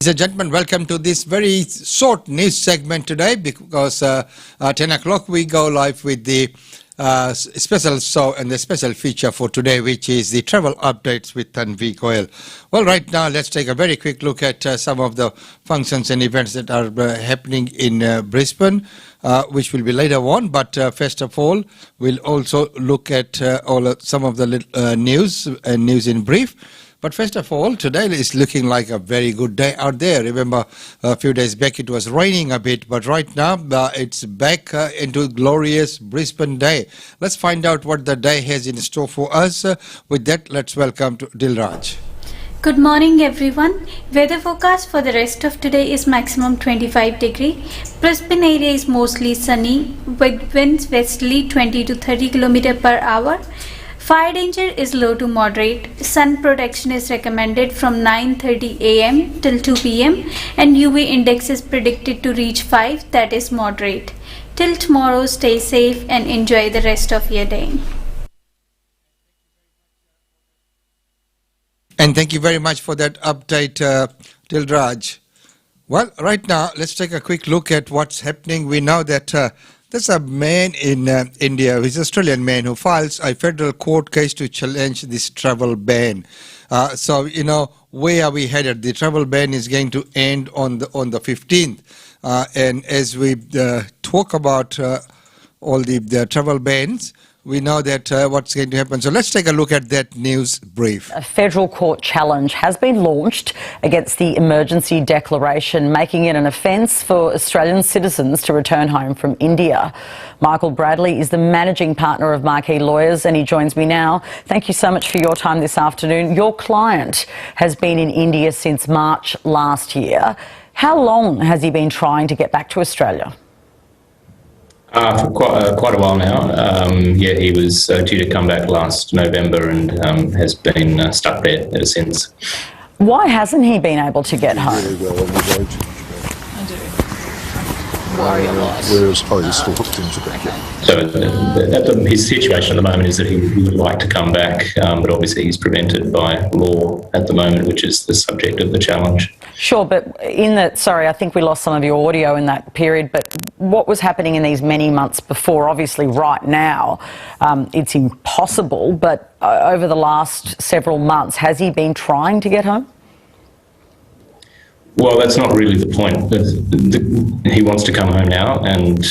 Ladies and gentlemen, welcome to this very short news segment today because 10 o'clock we go live with the special show and the special feature for today, which is the travel updates with Tanvi Goel. Well, right now, let's take a very quick look at some of the functions and events that are happening in Brisbane, which will be later on. But first of all, we'll also look at some of the news and news in brief. But first of all, today is looking like a very good day out there. Remember, a few days back it was raining a bit, but right now it's back into glorious Brisbane day. Let's find out what the day has in store for us. With that, let's welcome to Dilraj. Good morning everyone. Weather forecast for the rest of today is maximum 25 degree. Brisbane area is mostly sunny with winds westerly 20 to 30 km per hour. Fire danger is low to moderate. Sun protection is recommended from 9:30 a.m. till 2 p.m. and UV index is predicted to reach 5, that is moderate. Till tomorrow, stay safe and enjoy the rest of your day. And thank you very much for that update, Dilraj. Well, right now, let's take a quick look at what's happening. We know that there's a man in India, he's an Australian man, who files a federal court case to challenge this travel ban. So, you know, where are we headed? The travel ban is going to end on the 15th. And as we talk about all the travel bans, we know that what's going to happen. So let's take a look at that news brief. A federal court challenge has been launched against the emergency declaration, making it an offence for Australian citizens to return home from India. Michael Bradley is the managing partner of Marquee Lawyers and he joins me now. Thank you so much for your time this afternoon. Your client has been in India since March last year. How long has he been trying to get back to Australia? For quite a while now. He was due to come back last November and has been stuck there ever since. Why hasn't he been able to get home? I do. Worry a lot. So his situation at the moment is that he would like to come back, but obviously he's prevented by law at the moment, which is the subject of the challenge. Sure, but I think we lost some of your audio in that period, but what was happening in these many months before? Obviously right now it's impossible, but over the last several months, has he been trying to get home? Well, that's not really the point. He wants to come home now and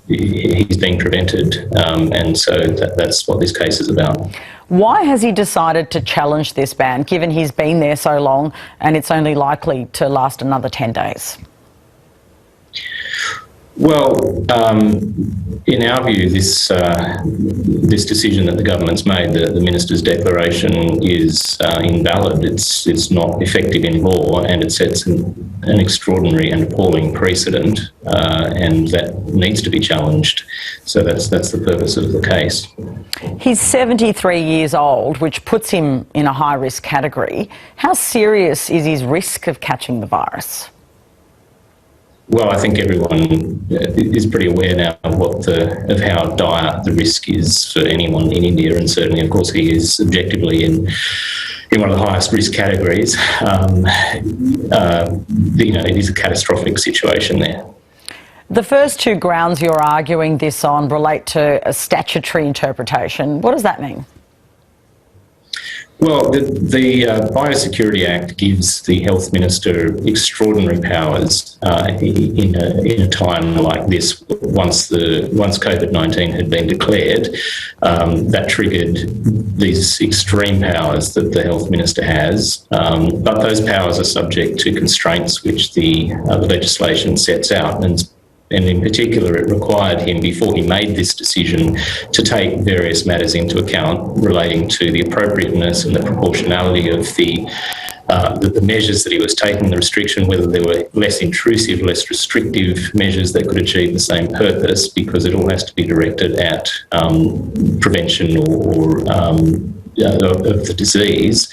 he's being prevented, and so that's what this case is about. Why has he decided to challenge this ban, given he's been there so long and it's only likely to last another 10 days? Well, in our view, this decision that the government's made, the minister's declaration, is invalid. It's not effective in law, and it sets an extraordinary and appalling precedent, and that needs to be challenged. So that's the purpose of the case. He's 73 years old, which puts him in a high-risk category. How serious is his risk of catching the virus? Well, I think everyone is pretty aware now of how dire the risk is for anyone in India, and certainly, of course, he is objectively in one of the highest risk categories. It is a catastrophic situation there. The first two grounds you're arguing this on relate to a statutory interpretation. What does that mean? Well, the Biosecurity Act gives the Health Minister extraordinary powers in a time like this. Once COVID-19 had been declared, that triggered these extreme powers that the Health Minister has. But those powers are subject to constraints which the legislation sets out, and in particular, it required him, before he made this decision, to take various matters into account relating to the appropriateness and the proportionality of the measures that he was taking, the restriction, whether there were less intrusive, less restrictive measures that could achieve the same purpose, because it all has to be directed at prevention of the disease.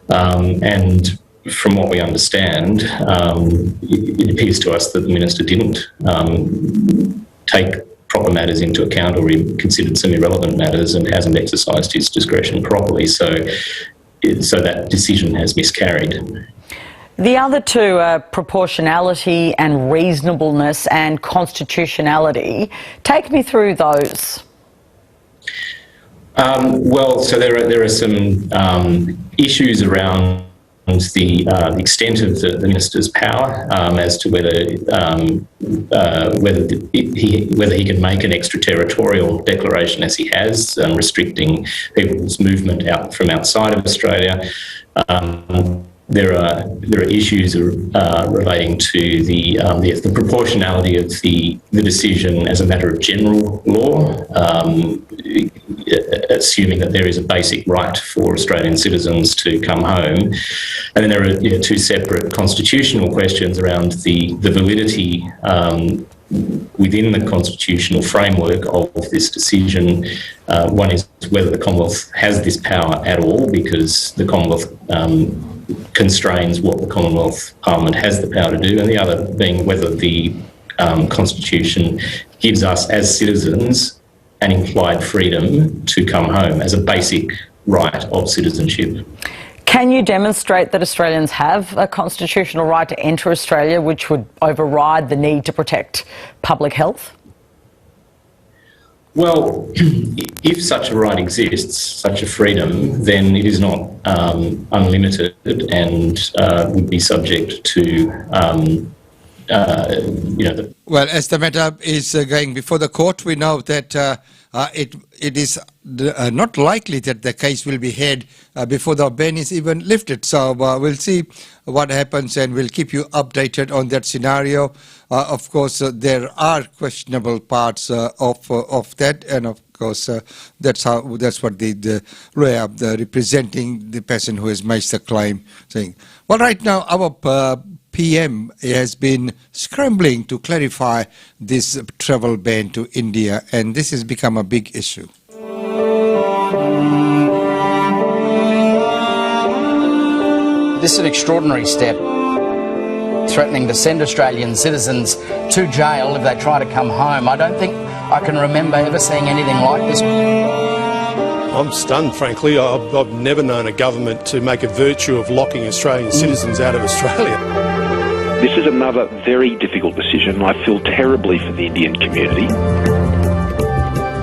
And from what we understand, it appears to us that the minister didn't take proper matters into account, or he considered some irrelevant matters and hasn't exercised his discretion properly. So that decision has miscarried. The other two are proportionality and reasonableness and constitutionality. Take me through those. So there are some issues around the extent of the minister's power as to whether he can make an extraterritorial declaration as he has, restricting people's movement out from outside of Australia. There are issues relating to the proportionality of the decision as a matter of general law, assuming that there is a basic right for Australian citizens to come home. And then there are two separate constitutional questions around the validity within the constitutional framework of this decision. One is whether the Commonwealth has this power at all, because the Commonwealth constrains what the Commonwealth Parliament has the power to do, and the other being whether the Constitution gives us as citizens an implied freedom to come home as a basic right of citizenship. Can you demonstrate that Australians have a constitutional right to enter Australia, which would override the need to protect public health? Well, if such a right exists, such a freedom, then it is not unlimited and would be subject to, Well, as the matter is going before the court, we know that it is not likely that the case will be heard before the ban is even lifted. So we'll see what happens, and we'll keep you updated on that scenario. Of course, there are questionable parts of that, and of course, that's what the lawyer representing the person who has made the claim saying. Well, right now, our PM has been scrambling to clarify this travel ban to India, and this has become a big issue. This is an extraordinary step, threatening to send Australian citizens to jail if they try to come home. I don't think I can remember ever seeing anything like this. I'm stunned, frankly. I've never known a government to make a virtue of locking Australian citizens out of Australia. This is another very difficult decision. I feel terribly for the Indian community.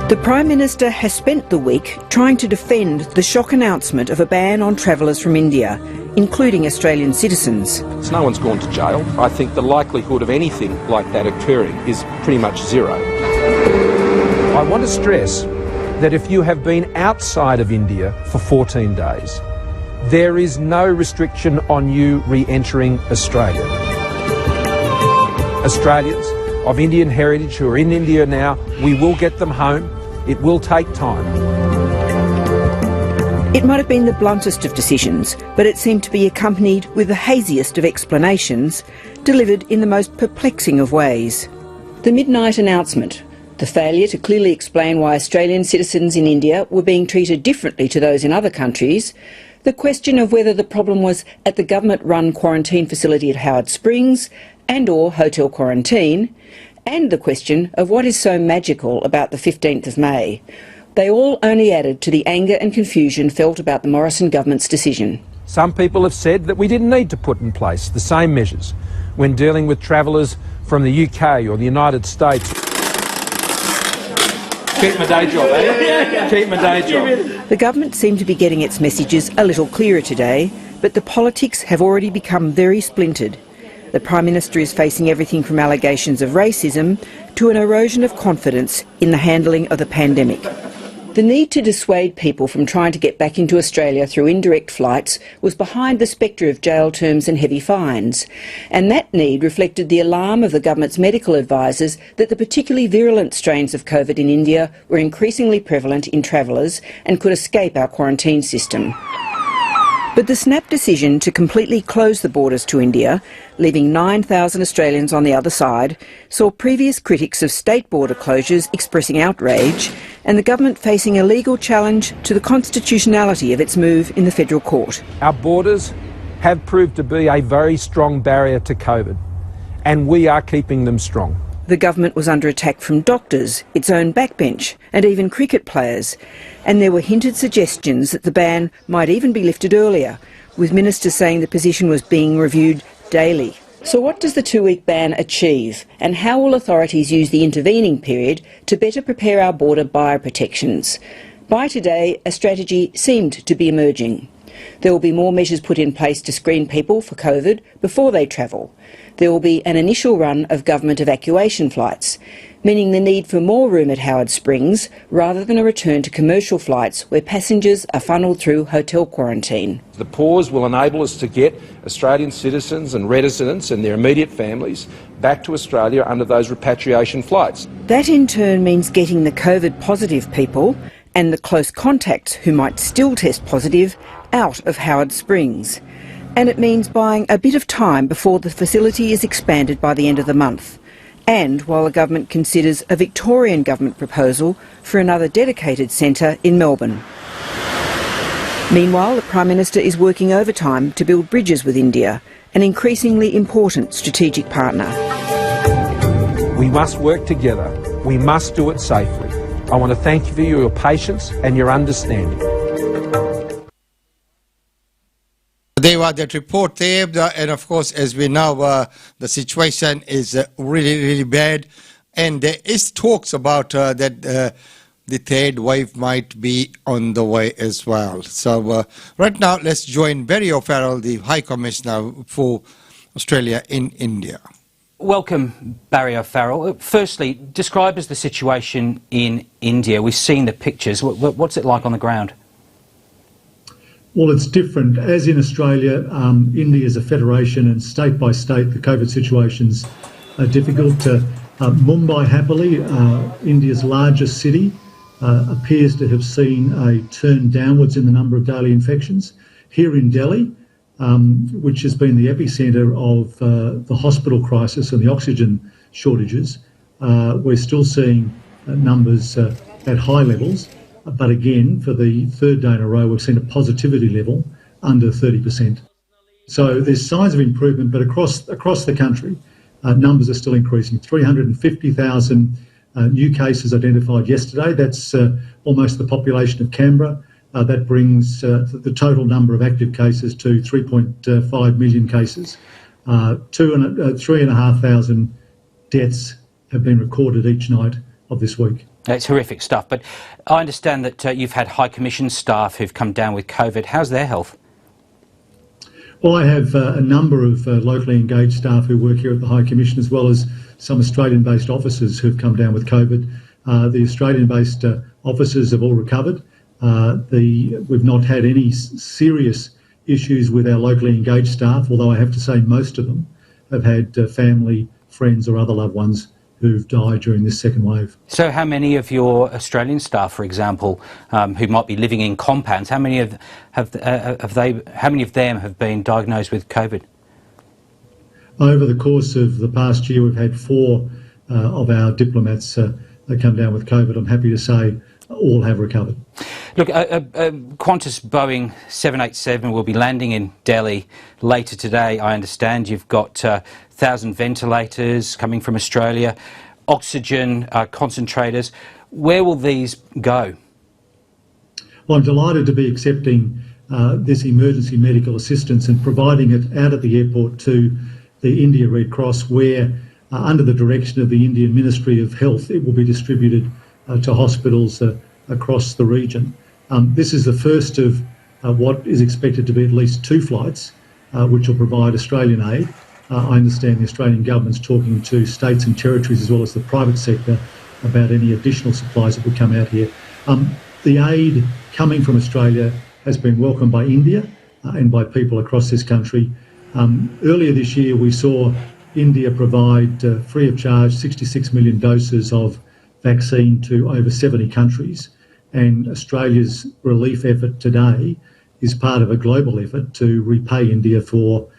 The Prime Minister has spent the week trying to defend the shock announcement of a ban on travellers from India, including Australian citizens. No one's gone to jail. I think the likelihood of anything like that occurring is pretty much zero. I want to stress that if you have been outside of India for 14 days, there is no restriction on you re-entering Australia. Australians of Indian heritage who are in India now, we will get them home. It will take time. It might have been the bluntest of decisions, but it seemed to be accompanied with the haziest of explanations, delivered in the most perplexing of ways. The midnight announcement, the failure to clearly explain why Australian citizens in India were being treated differently to those in other countries, the question of whether the problem was at the government-run quarantine facility at Howard Springs and/or hotel quarantine, and the question of what is so magical about the 15th of May. They all only added to the anger and confusion felt about the Morrison government's decision. Some people have said that we didn't need to put in place the same measures when dealing with travellers from the UK or the United States. Keep my day job, eh? Keep my day job. The government seemed to be getting its messages a little clearer today, but the politics have already become very splintered. The Prime Minister is facing everything from allegations of racism to an erosion of confidence in the handling of the pandemic. The need to dissuade people from trying to get back into Australia through indirect flights was behind the spectre of jail terms and heavy fines, and that need reflected the alarm of the government's medical advisers that the particularly virulent strains of COVID in India were increasingly prevalent in travellers and could escape our quarantine system. But the snap decision to completely close the borders to India, leaving 9,000 Australians on the other side, saw previous critics of state border closures expressing outrage and the government facing a legal challenge to the constitutionality of its move in the federal court. Our borders have proved to be a very strong barrier to COVID, and we are keeping them strong. The government was under attack from doctors, its own backbench, and even cricket players, and there were hinted suggestions that the ban might even be lifted earlier, with ministers saying the position was being reviewed daily. So what does the 2-week ban achieve, and how will authorities use the intervening period to better prepare our border bioprotections? By today, a strategy seemed to be emerging. There will be more measures put in place to screen people for COVID before they travel. There will be an initial run of government evacuation flights, meaning the need for more room at Howard Springs rather than a return to commercial flights where passengers are funnelled through hotel quarantine. The pause will enable us to get Australian citizens and residents and their immediate families back to Australia under those repatriation flights. That in turn means getting the COVID positive people and the close contacts who might still test positive out of Howard Springs. And it means buying a bit of time before the facility is expanded by the end of the month. And while the government considers a Victorian government proposal for another dedicated centre in Melbourne. Meanwhile, the Prime Minister is working overtime to build bridges with India, an increasingly important strategic partner. We must work together. We must do it safely. I want to thank you for your patience and your understanding. There was that report there, and of course, as we know, the situation is really, really bad. And there is talks about that the third wave might be on the way as well. So right now, let's join Barry O'Farrell, the High Commissioner for Australia in India. Welcome, Barry O'Farrell. Firstly, describe us the situation in India. We've seen the pictures. What's it like on the ground? Well, it's different. As in Australia, India is a federation, and state by state, the COVID situations are difficult. Mumbai, happily, India's largest city, appears to have seen a turn downwards in the number of daily infections. Here in Delhi, which has been the epicentre of the hospital crisis and the oxygen shortages, we're still seeing numbers at high levels. But again, for the third day in a row, we've seen a positivity level under 30%. So there's signs of improvement, but across the country, numbers are still increasing. 350,000 new cases identified yesterday. That's almost the population of Canberra. That brings the total number of active cases to 3.5 million cases. 3,500 deaths have been recorded each night of this week. It's horrific stuff, but I understand that you've had High Commission staff who've come down with COVID. How's their health? Well, I have a number of locally engaged staff who work here at the High Commission, as well as some Australian-based officers who've come down with COVID. The Australian-based officers have all recovered. We've not had any serious issues with our locally engaged staff, although I have to say most of them have had family, friends or other loved ones who've died during this second wave. So how many of your Australian staff, for example, who might be living in compounds, how many of them have been diagnosed with COVID? Over the course of the past year, we've had 4 of our diplomats come down with COVID. I'm happy to say all have recovered. Look, Qantas Boeing 787 will be landing in Delhi later today. I understand you've got 1,000 ventilators coming from Australia, oxygen concentrators. Where will these go? Well, I'm delighted to be accepting this emergency medical assistance and providing it out at the airport to the India Red Cross, where under the direction of the Indian Ministry of Health, it will be distributed to hospitals across the region. This is the first of what is expected to be at least 2 flights which will provide Australian aid. I understand the Australian government's talking to states and territories as well as the private sector about any additional supplies that would come out here. The aid coming from Australia has been welcomed by India and by people across this country. Earlier this year we saw India provide free of charge 66 million doses of vaccine to over 70 countries, and Australia's relief effort today is part of a global effort to repay India for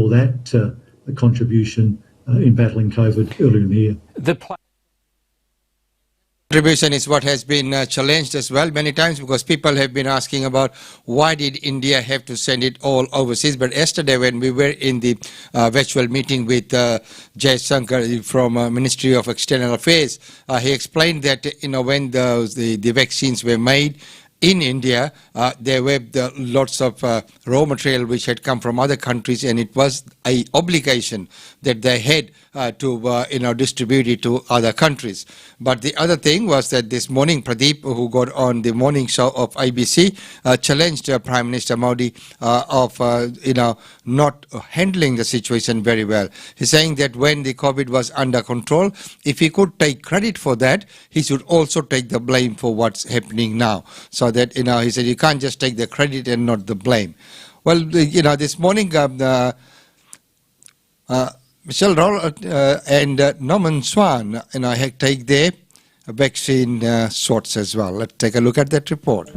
that contribution in battling COVID earlier in the year. The contribution is what has been challenged as well many times, because people have been asking about why did India have to send it all overseas. But yesterday when we were in the virtual meeting with Jay Shankar from Ministry of External Affairs, he explained that when the vaccines were made in India, there were lots of raw material which had come from other countries, and it was an obligation that they had to distribute it to other countries. But the other thing was that this morning, Pradeep, who got on the morning show of IBC, challenged Prime Minister Modi of not handling the situation very well. He's saying that when the COVID was under control, if he could take credit for that, he should also take the blame for what's happening now. So that, he said you can't just take the credit and not the blame. Well, this morning, Michelle Rowland and Norman Swan, take their vaccine shots as well. Let's take a look at that report.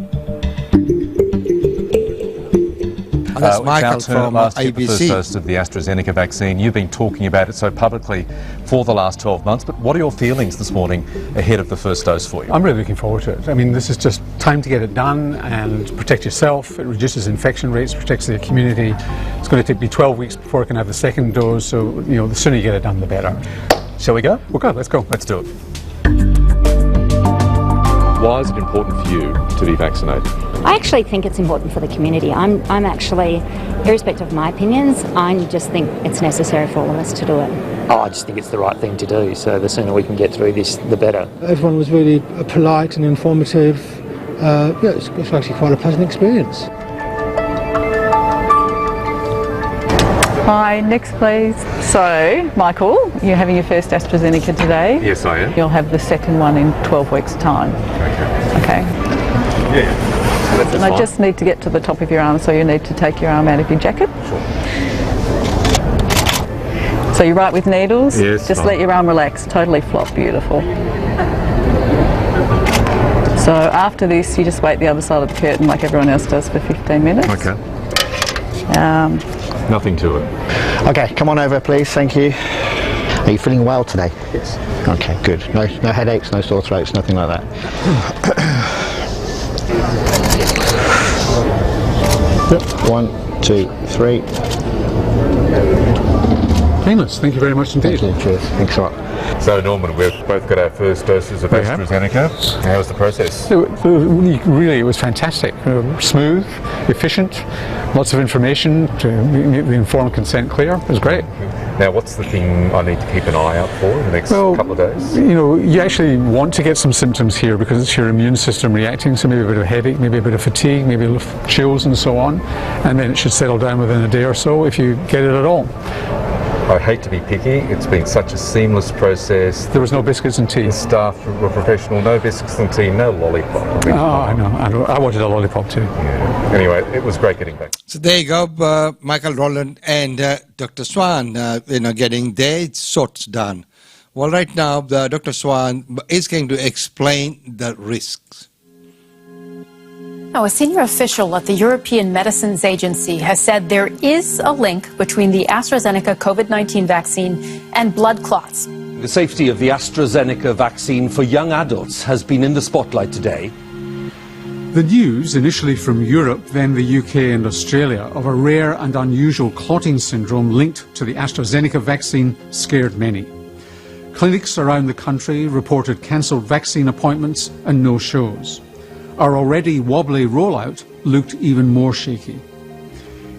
That's Michael from ABC. The first dose of the AstraZeneca vaccine. You've been talking about it so publicly for the last 12 months, but what are your feelings this morning ahead of the first dose for you? I'm really looking forward to it. I mean, this is just time to get it done and protect yourself. It reduces infection rates, protects the community. It's going to take me 12 weeks before I can have the second dose, so, the sooner you get it done, the better. Shall we go? We'll go, let's go. Let's do it. Why is it important for you to be vaccinated? I actually think it's important for the community. I'm actually, irrespective of my opinions, I just think it's necessary for all of us to do it. I just think it's the right thing to do, so the sooner we can get through this, the better. Everyone was really polite and informative. It's actually quite a pleasant experience. Hi, next please. So, Michael, you're having your first AstraZeneca today. Yes, I am. You'll have the second one in 12 weeks' time. Okay. Yeah. And I just need to get to the top of your arm, so you need to take your arm out of your jacket. Sure. So you're right with needles? Yes. Just let your arm relax, totally flop, beautiful. So after this, you just wait the other side of the curtain like everyone else does for 15 minutes. Okay. Nothing to it. Okay, come on over please, thank you. Are you feeling well today? Yes. Okay, good. No headaches, no sore throats, nothing like that. Yep. 1, 2, 3. Painless, thank you very much indeed. Thank you, cheers. Thanks a lot. So, Norman, we've both got our first doses of AstraZeneca. How was the process? Really, it was fantastic. Smooth, efficient, lots of information to make the informed consent clear. It was great. Now, what's the thing I need to keep an eye out for in the next couple of days? You actually want to get some symptoms here because it's your immune system reacting, so maybe a bit of headache, maybe a bit of fatigue, maybe a little chills and so on, and then it should settle down within a day or so if you get it at all. I hate to be picky, it's been such a seamless process. There was no biscuits and tea. The staff were professional, no biscuits and tea, no lollipop. I know, I wanted a lollipop too. Yeah. Anyway, it was great getting back. So there you go, Michael Rowland and Dr. Swan, getting their shots done. Well, right now, Dr. Swan is going to explain the risks. Now, a senior official at the European Medicines Agency has said there is a link between the AstraZeneca COVID-19 vaccine and blood clots. The safety of the AstraZeneca vaccine for young adults has been in the spotlight today. The news, initially from Europe, then the UK and Australia, of a rare and unusual clotting syndrome linked to the AstraZeneca vaccine scared many. Clinics around the country reported cancelled vaccine appointments and no shows. Our already wobbly rollout looked even more shaky.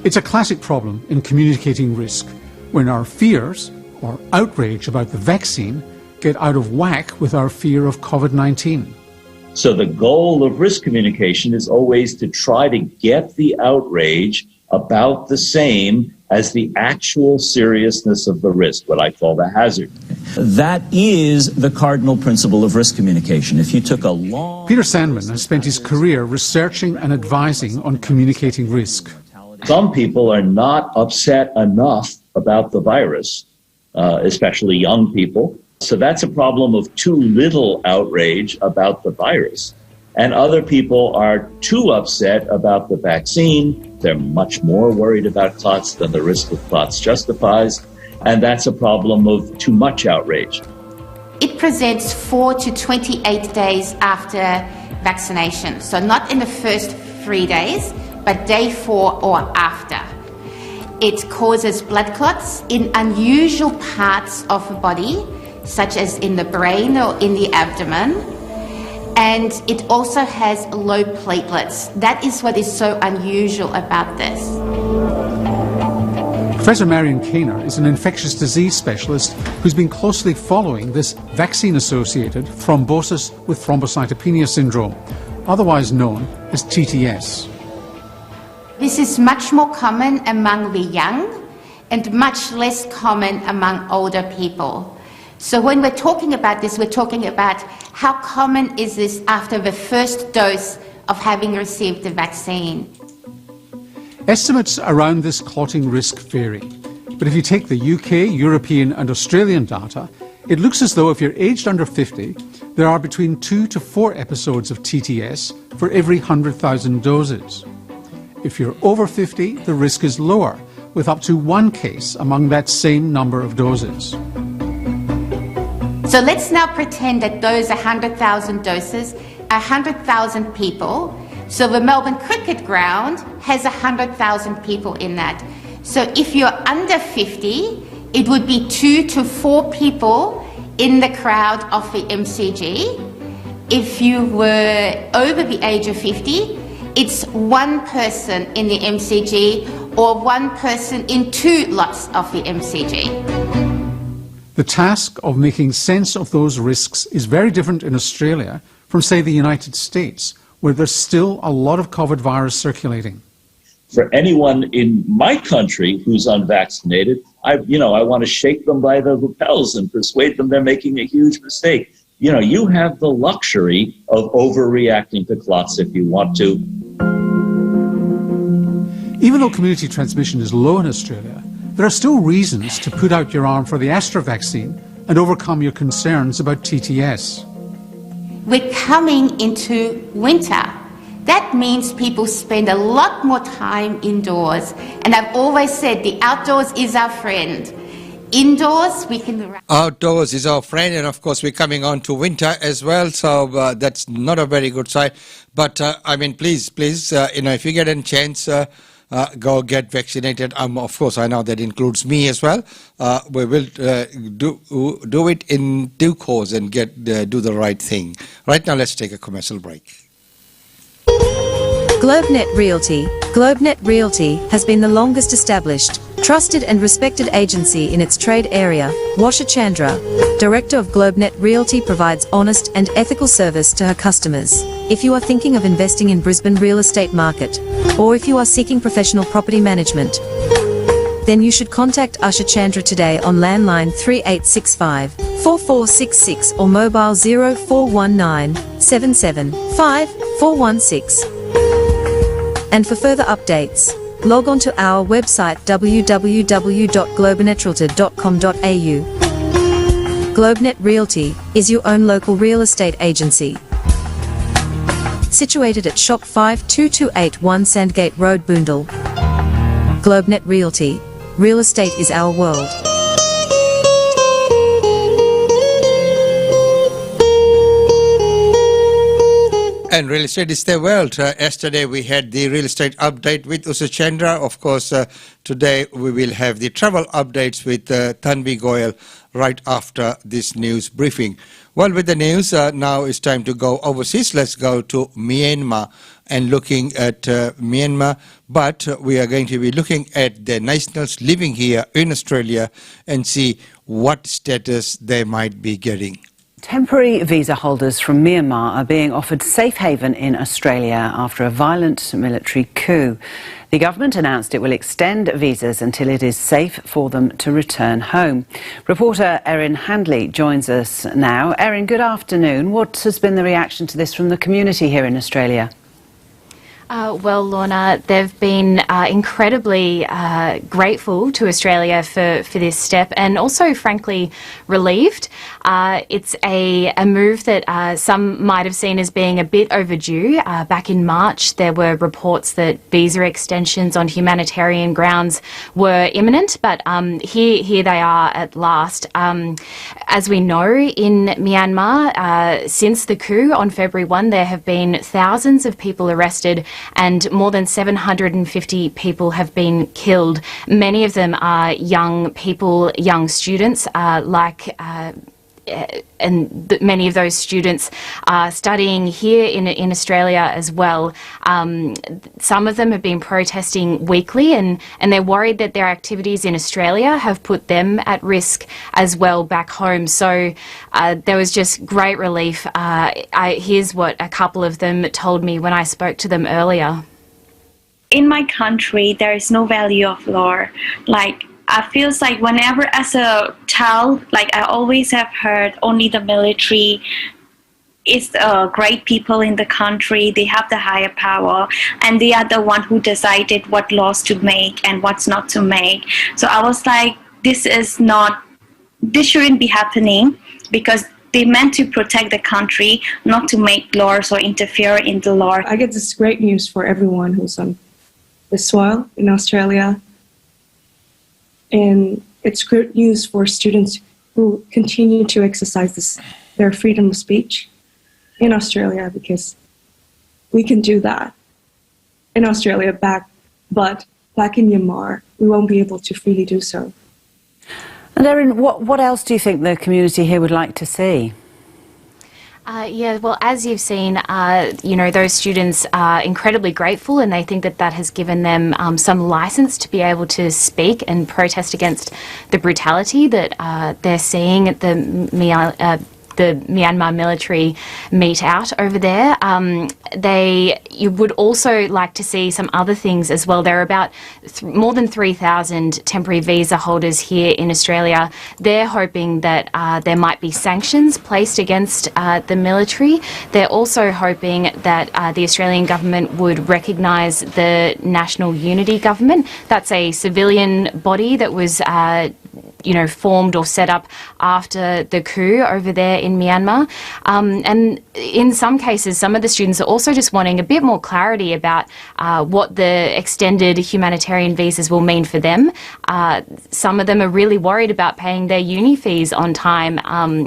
It's a classic problem in communicating risk, when our fears, or outrage about the vaccine, get out of whack with our fear of COVID-19. So the goal of risk communication is always to try to get the outrage about the same as the actual seriousness of the risk, what I call the hazard. That is the cardinal principle of risk communication. If you took a long... Peter Sandman has spent his career researching and advising on communicating risk. Some people are not upset enough about the virus, especially young people. So that's a problem of too little outrage about the virus. And other people are too upset about the vaccine. They're much more worried about clots than the risk of clots justifies. And that's a problem of too much outrage. It presents 4 to 28 days after vaccination. So not in the first 3 days, but day 4 or after. It causes blood clots in unusual parts of the body, such as in the brain or in the abdomen. and it also has low platelets. That is what is so unusual about this. Professor Marion Kaner is an infectious disease specialist who's been closely following this vaccine-associated thrombosis with thrombocytopenia syndrome, otherwise known as TTS. This is much more common among the young and much less common among older people. So when we're talking about this, we're talking about how common is this after the first dose of having received the vaccine. Estimates around this clotting risk vary, but if you take the UK, European and Australian data, it looks as though if you're aged under 50, there are between 2 to 4 episodes of TTS for every 100,000 doses. If you're over 50, the risk is lower, with up to 1 case among that same number of doses. So let's now pretend that those 100,000 doses are 100,000 people. So the Melbourne Cricket Ground has 100,000 people in that. So if you're under 50, it would be 2 to 4 people in the crowd of the MCG. If you were over the age of 50, it's 1 person in the MCG or 1 person in 2 lots of the MCG. The task of making sense of those risks is very different in Australia from, say, the United States, where there's still a lot of COVID virus circulating. For anyone in my country who's unvaccinated, I want to shake them by the lapels and persuade them they're making a huge mistake. You have the luxury of overreacting to clots if you want to. Even though community transmission is low in Australia, there are still reasons to put out your arm for the Astra vaccine and overcome your concerns about TTS. We're coming into winter. That means people spend a lot more time indoors. And I've always said the outdoors is our friend. Indoors, we can... Outdoors is our friend, and of course we're coming on to winter as well, so that's not a very good sign. But please, if you get a chance, go get vaccinated. Of course, I know that includes me as well. We will do it in due course and do the right thing. Right now, let's take a commercial break. GlobeNet Realty. GlobeNet Realty has been the longest established, trusted and respected agency in its trade area. Washa Chandra, Director of GlobeNet Realty, provides honest and ethical service to her customers. If you are thinking of investing in Brisbane real estate market, or if you are seeking professional property management, then you should contact Usha Chandra today on landline 3865 4466 or mobile 0419 775 416. And for further updates, log on to our website www.globenetralty.com.au. GlobeNet Realty is your own local real estate agency. Situated at Shop 52281 Sandgate Road, Boondall. GlobeNet Realty. Real estate is our world. And real estate is their world. Yesterday we had the real estate update with Usha Chandra. Of course, today we will have the travel updates with Tanvi Goyal right after this news briefing. Well, with the news, now it's time to go overseas. Let's go to Myanmar and looking at Myanmar. But we are going to be looking at the nationals living here in Australia and see what status they might be getting. Temporary visa holders from Myanmar are being offered safe haven in Australia after a violent military coup. The government announced it will extend visas until it is safe for them to return home. Reporter Erin Handley joins us now. Erin, good afternoon. What has been the reaction to this from the community here in Australia? Well, Lorna, they've been incredibly grateful to Australia for this step and also, frankly, relieved. It's a move that some might have seen as being a bit overdue. Back in March, there were reports that visa extensions on humanitarian grounds were imminent, but here they are at last. As we know, in Myanmar, since the coup on February 1, there have been thousands of people arrested and more than 750 people have been killed. Many of them are young people, young students, like many of those students are studying here in Australia as well. Some of them have been protesting weekly, and they're worried that their activities in Australia have put them at risk as well back home. So there was just great relief. Here's what a couple of them told me when I spoke to them earlier. In my country, there is no value of law. Like, I feel like whenever as a child, like I always have heard only the military is great people in the country. They have the higher power, and they are the one who decided what laws to make and what's not to make. So I was like, this shouldn't be happening, because they meant to protect the country, not to make laws or interfere in the law. I guess it's great news for everyone who's on the soil in Australia. And it's good news for students who continue to exercise their freedom of speech in Australia, because we can do that in Australia but back in Myanmar, we won't be able to freely do so. And Erin, what else do you think the community here would like to see? Yeah, well, as you've seen, those students are incredibly grateful, and they think that has given them some license to be able to speak and protest against the brutality that they're seeing at the Myanmar military meet out over there. You would also like to see some other things as well. There are about more than 3,000 temporary visa holders here in Australia. They're hoping that there might be sanctions placed against the military. They're also hoping that the Australian government would recognise the National Unity Government. That's a civilian body that was formed or set up after the coup over there in Myanmar. And in some cases, some of the students are also just wanting a bit more clarity about what the extended humanitarian visas will mean for them. Some of them are really worried about paying their uni fees on time,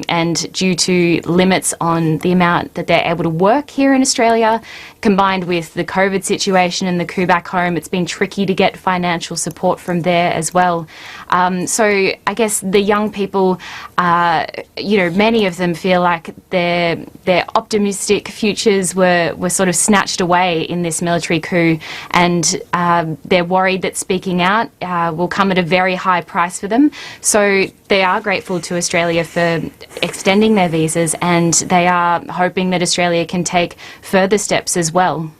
and due to limits on the amount that they're able to work here in Australia, combined with the COVID situation and the coup back home, it's been tricky to get financial support from there as well. So I guess the young people, many of them feel like their optimistic futures were sort of snatched away in this military coup, and they're worried that speaking out will come at a very high price for them. So they are grateful to Australia for extending their visas, and they are hoping that Australia can take further steps as well.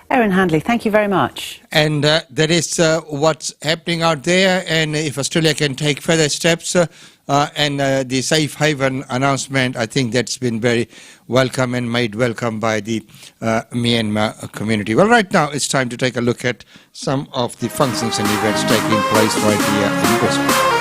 Erin Handley, thank you very much. And that is what's happening out there, and if Australia can take further steps, and the safe haven announcement, I think that's been very welcome and made welcome by the Myanmar community. Well, right now it's time to take a look at some of the functions and events taking place right here in Brisbane.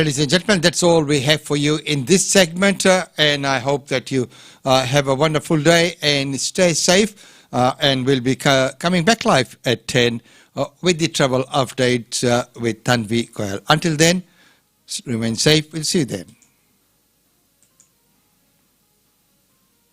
ladies and gentlemen, that's all we have for you in this segment, and I hope that you have a wonderful day and stay safe, and we'll be coming back live at 10 with the travel update with Tanvi Goyal. Until then, remain safe. We'll see you then.